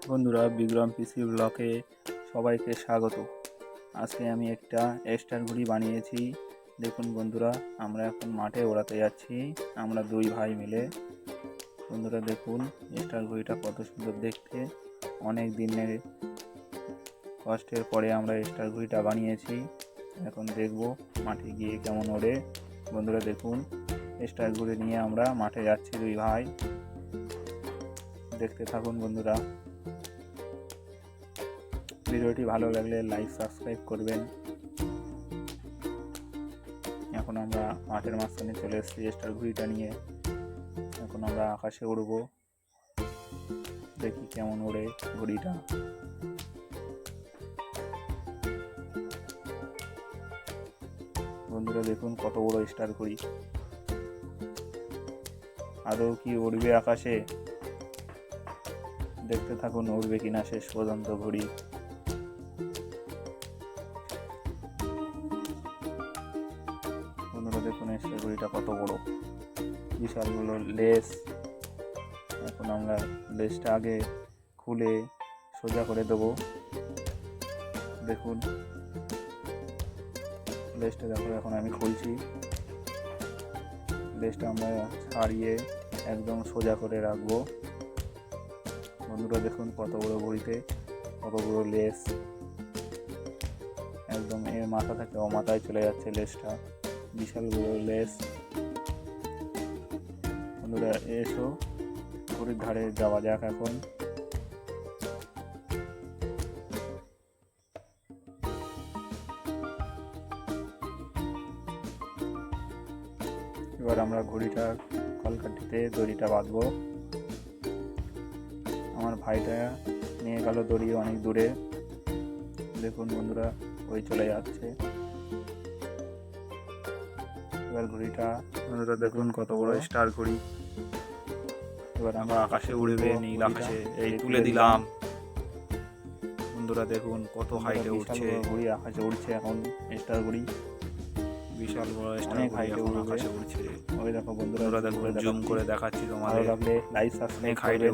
বন্ধুরা, বিক্রম পিসি ব্লকে সবাইকে স্বাগত। আজকে আমি একটা স্টার ঘড়ি বানিয়েছি। দেখুন বন্ধুরা, আমরা এখন মাঠে ওড়াতে যাচ্ছি, আমরা দুই ভাই মিলে। বন্ধুরা দেখুন স্টার ঘড়িটা কত সুন্দর দেখতে। অনেক দিনের কষ্টের পরে আমরা স্টার ঘড়িটা বানিয়েছি। এখন দেখব মাঠে গিয়ে কেমন ওড়ে। বন্ধুরা দেখুন, স্টার ঘড়ি নিয়ে আমরা মাঠে যাচ্ছি দুই ভাই। দেখতে থাকুন বন্ধুরা। ভিডিওটি ভালো লাগলে লাইক সাবস্ক্রাইব করবেন। এখন আমরা মাঠের মাঝখানে চলে এসেছি স্টার ঘড়িটা নিয়ে। এখন আমরা আকাশে উড়ব, দেখি কেমন ওড়ে ঘড়িটা। বন্ধুরা দেখুন কত বড় স্টার ঘড়ি। আদৌ কি উড়বে আকাশে? দেখতে থাকুন উড়বে কিনা শেষ পর্যন্ত ঘড়ি। বন্ধুরা দেখুন স্টার ঘড়িটা কত বড়, বিশাল বড় লেস। এখন আমরা লেসটা আগে খুলে সোজা করে দেবো। দেখুন লেসটা দেখো, এখন আমি খুলছি। লেসটা আমরা ছাড়িয়ে একদম সোজা করে রাখবো। বন্ধুরা দেখুন কত বড় ঘড়িতে কত বড় লেস, একদম এর মাথা থেকে অমাথায় চলে যাচ্ছে লেসটা, বিশাল বড় লেস। বন্ধুরা এসো ঘড়ির ধারে যাওয়া যাক এখন। এবার আমরা ঘড়িটার কলকাঠিতে দড়িটা বাঁধবো। আমার ভাইটা নিয়ে গেল দড়ি অনেক দূরে। দেখুন বন্ধুরা ওই চলে যাচ্ছে। এবার ঘড়িটা, বন্ধুরা দেখুন কত বড় স্টার ঘড়ি। এবার আমরা আকাশে উড়বে, নীল আকাশে। এই তুলে দিলাম। বন্ধুরা দেখুন কত হাইটে উঠছে ঘড়ি, আকাশে উড়ছে এখন স্টার ঘড়ি। বিশাল বড় স্টার ঘড়ি এখন আকাশে উড়ছে। ওই দেখো বন্ধুরা, দেখুন জুম করে দেখাচ্ছি তোমাদের। ভালো লাগলে লাইক সাবস্ক্রাইব করবেন।